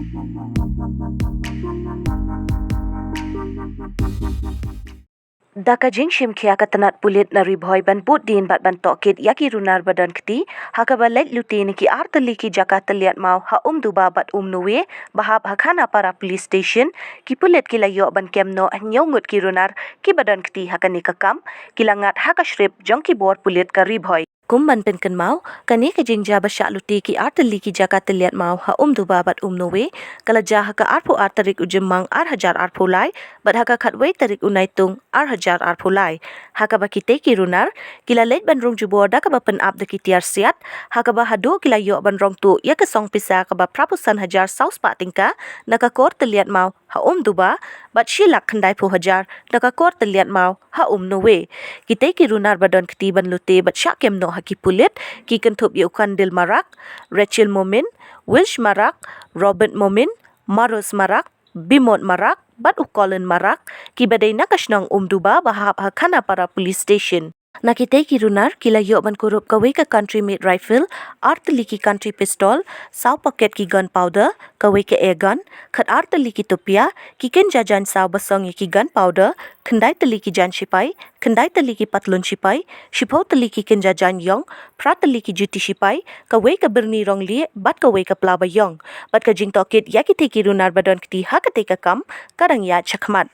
Daka jingshim khia ka tnad pulit na Ri Bhoi ban buddien bat ban tohkit yaki runar badan kti hakaba leit lute ni ki tylli ki jaka tylliat mau ha Umduba bat Umnowe bahab ha Khanapara Police Station kipulit kilaioh ban kemno Ngut ki runar ki badan kti hakani kakam kilangat haka shrip jong ki bor pulit ka Ri Bhoi kumban pynkynmaw kane ka jingjia ba shah lute ki tylli ki jaka tylliat mau ha Umduba bat Umnowe kalaja haka arpo tarik ujemang 1000 arpolai bat haka khatwei tarik unaitung 1000 arpolai haka ba kite ki runar kila leit ban rong jubor da ka ba pen up da ki tiar siat haka ba hado kilaioh ban rong tu ya ka song pisa ka ba prapusan hajar saus pa tingka naka kor tylliat mau ha Umduba bat shilak khandai pu hajar naka kor tylliat mau ha Umnowe kite ki runar badon kti ban lute bat Siat Kem no ha kipulit ki kentup yukan dil marak Rachel momin Wilsh marak Robert momin Maros marak Bimot marak bat ukolen marak ki badai nakashnong Umduba bahab ha Khanapara Police Station nakite ki runar kilaioh ban kurup kawe ka country made rifle tylli ki country pistol saw pocket ki gunpowder kawe ka air gun khat tylli ki tupia ki ken jajan saw basong ki gunpowder khandai tylli ki jan sipai khandai tylli ki patlun sipai shipo tylli ki ken jajan yong tylli ki juti sipai kawe ka berni rong li bat kawe ka plaba yong bat ka jing tohkit ya ki runar badon kti ha ka kam karang ya chakmat